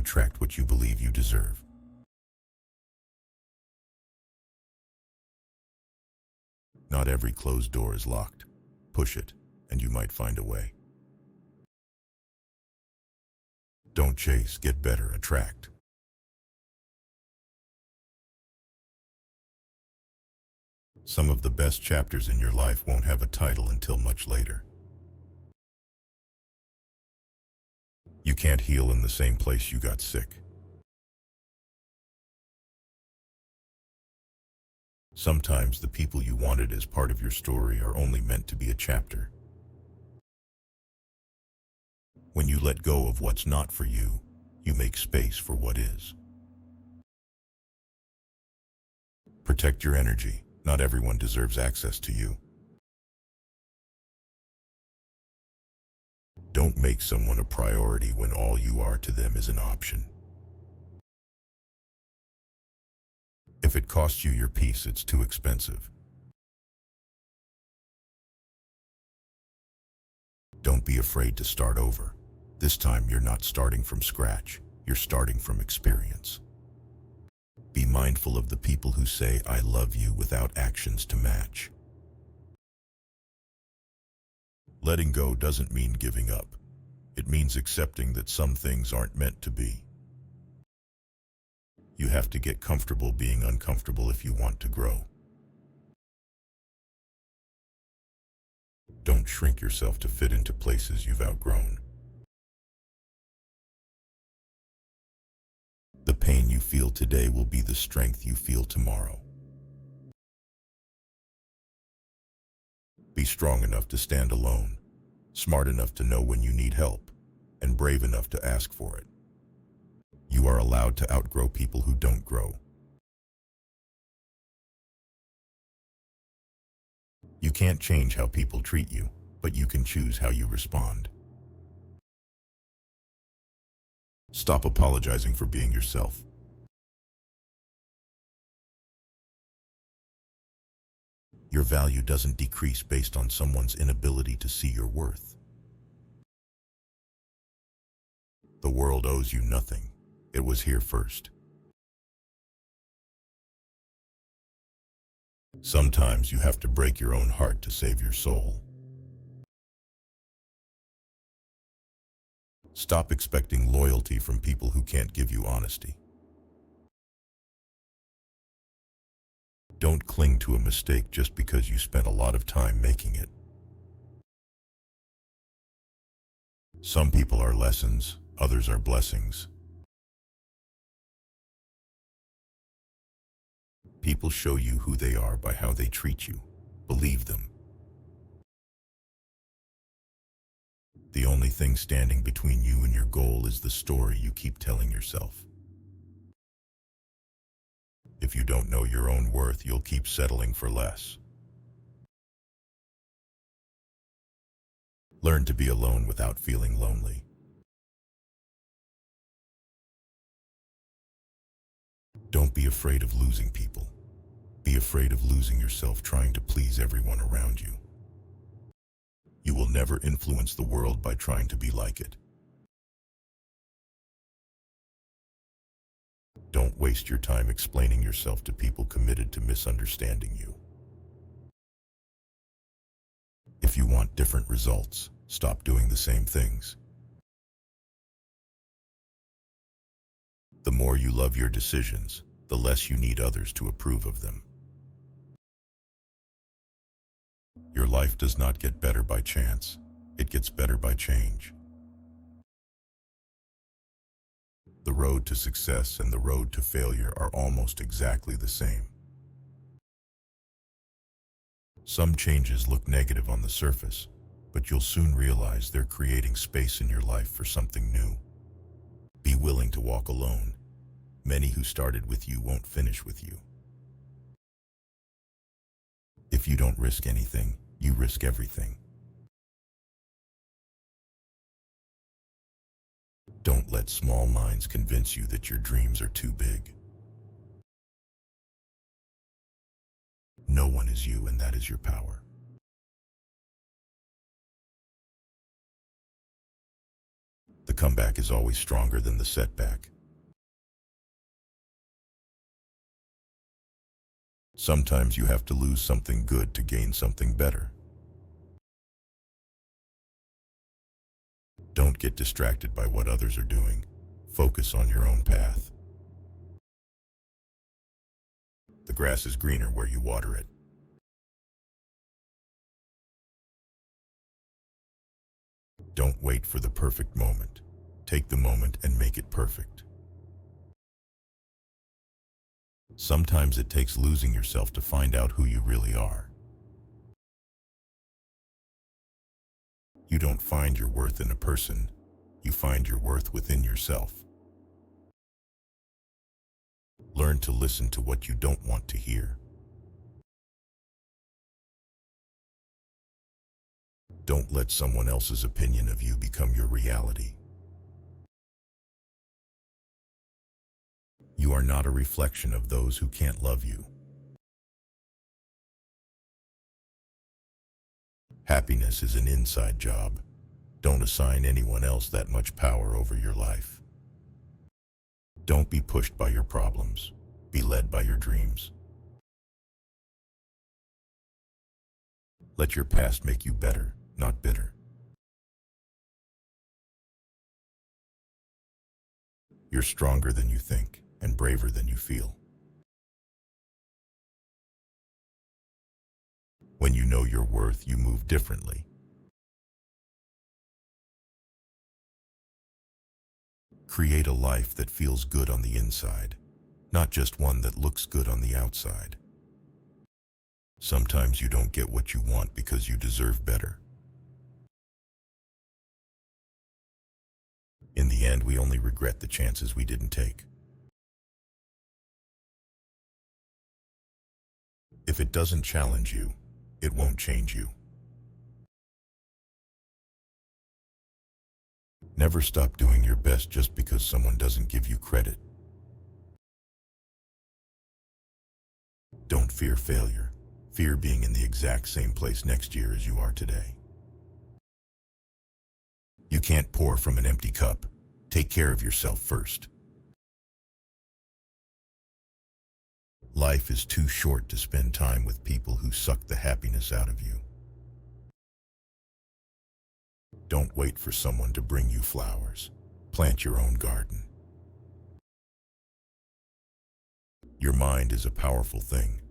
attract what you believe you deserve. Not every closed door is locked. Push it, and you might find a way. Don't chase, get better, attract. Some of the best chapters in your life won't have a title until much later. You can't heal in the same place you got sick. Sometimes the people you wanted as part of your story are only meant to be a chapter. When you let go of what's not for you, you make space for what is. Protect your energy. Not everyone deserves access to you. Don't make someone a priority when all you are to them is an option. If it costs you your peace, it's too expensive. Don't be afraid to start over. This time you're not starting from scratch, you're starting from experience. Be mindful of the people who say, "I love you," without actions to match. Letting go doesn't mean giving up. It means accepting that some things aren't meant to be. You have to get comfortable being uncomfortable if you want to grow. Don't shrink yourself to fit into places you've outgrown. The pain you feel today will be the strength you feel tomorrow. Be strong enough to stand alone, smart enough to know when you need help, and brave enough to ask for it. You are allowed to outgrow people who don't grow. You can't change how people treat you, but you can choose how you respond. Stop apologizing for being yourself. Your value doesn't decrease based on someone's inability to see your worth. The world owes you nothing. It was here first. Sometimes you have to break your own heart to save your soul. Stop expecting loyalty from people who can't give you honesty. Don't cling to a mistake just because you spent a lot of time making it. Some people are lessons, others are blessings. People show you who they are by how they treat you. Believe them. The only thing standing between you and your goal is the story you keep telling yourself. If you don't know your own worth, you'll keep settling for less. Learn to be alone without feeling lonely. Don't be afraid of losing people. Be afraid of losing yourself trying to please everyone around you. You will never influence the world by trying to be like it. Don't waste your time explaining yourself to people committed to misunderstanding you. If you want different results, stop doing the same things. The more you love your decisions, the less you need others to approve of them. Your life does not get better by chance. It gets better by change. The road to success and the road to failure are almost exactly the same. Some changes look negative on the surface, but you'll soon realize they're creating space in your life for something new. Be willing to walk alone. Many who started with you won't finish with you. If you don't risk anything, you risk everything. Don't let small minds convince you that your dreams are too big. No one is you, and that is your power. The comeback is always stronger than the setback. Sometimes you have to lose something good to gain something better. Don't get distracted by what others are doing. Focus on your own path. The grass is greener where you water it. Don't wait for the perfect moment. Take the moment and make it perfect. Sometimes it takes losing yourself to find out who you really are. You don't find your worth in a person. You find your worth within yourself. Learn to listen to what you don't want to hear. Don't let someone else's opinion of you become your reality. You are not a reflection of those who can't love you. Happiness is an inside job. Don't assign anyone else that much power over your life. Don't be pushed by your problems. Be led by your dreams. Let your past make you better, not bitter. You're stronger than you think and braver than you feel. When you know your worth, you move differently. Create a life that feels good on the inside, not just one that looks good on the outside. Sometimes you don't get what you want because you deserve better. In the end, we only regret the chances we didn't take. If it doesn't challenge you, it won't change you. Never stop doing your best just because someone doesn't give you credit. Don't fear failure. Fear being in the exact same place next year as you are today. You can't pour from an empty cup. Take care of yourself first. Life is too short to spend time with people who suck the happiness out of you. Don't wait for someone to bring you flowers. Plant your own garden. Your mind is a powerful thing.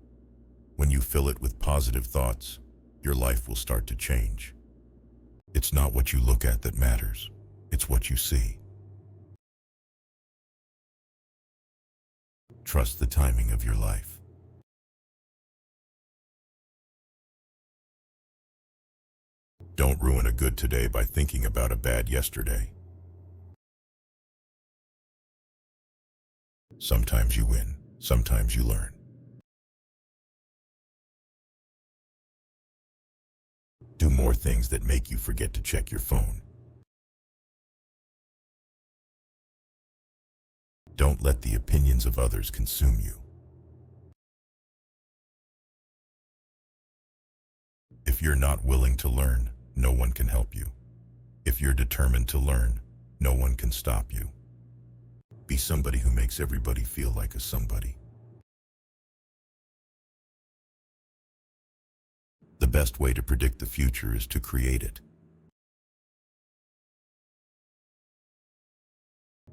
When you fill it with positive thoughts, your life will start to change. It's not what you look at that matters. It's what you see. Trust the timing of your life. Don't ruin a good today by thinking about a bad yesterday. Sometimes you win, sometimes you learn. Do more things that make you forget to check your phone. Don't let the opinions of others consume you. If you're not willing to learn, no one can help you. If you're determined to learn, no one can stop you. Be somebody who makes everybody feel like a somebody. The best way to predict the future is to create it.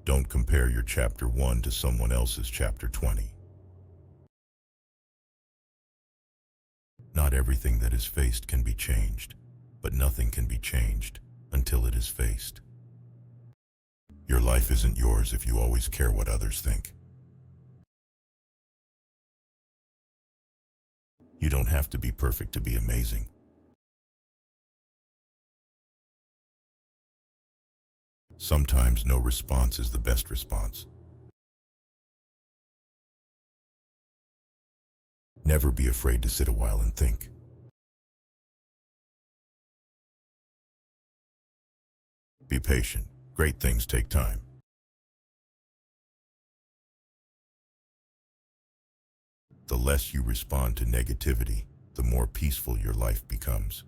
Don't compare your chapter 1 to someone else's chapter 20. Not everything that is faced can be changed, but nothing can be changed until it is faced. Your life isn't yours if you always care what others think. You don't have to be perfect to be amazing. Sometimes no response is the best response. Never be afraid to sit a while and think. Be patient. Great things take time. The less you respond to negativity, the more peaceful your life becomes.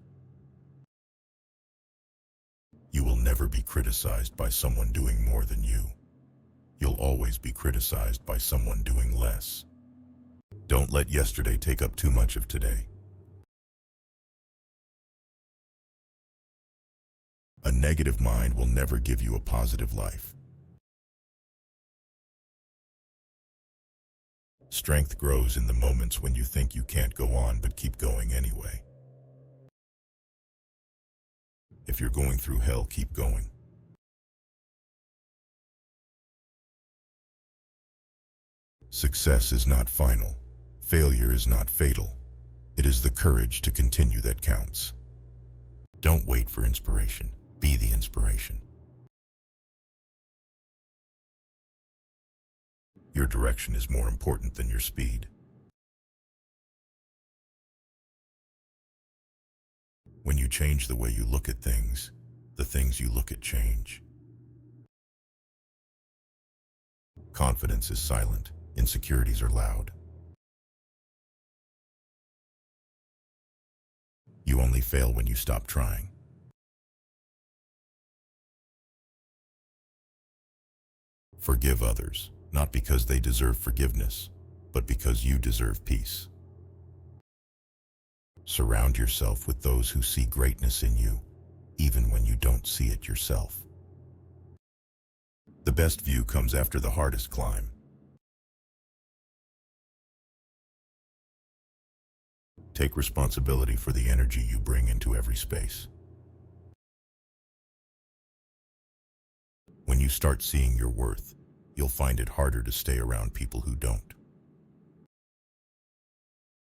You will never be criticized by someone doing more than you. You'll always be criticized by someone doing less. Don't let yesterday take up too much of today. A negative mind will never give you a positive life. Strength grows in the moments when you think you can't go on but keep going anyway. If you're going through hell, keep going. Success is not final. Failure is not fatal. It is the courage to continue that counts. Don't wait for inspiration. Be the inspiration. Your direction is more important than your speed. When you change the way you look at things, the things you look at change. Confidence is silent. Insecurities are loud. You only fail when you stop trying. Forgive others, not because they deserve forgiveness, but because you deserve peace. Surround yourself with those who see greatness in you, even when you don't see it yourself. The best view comes after the hardest climb. Take responsibility for the energy you bring into every space. When you start seeing your worth, you'll find it harder to stay around people who don't.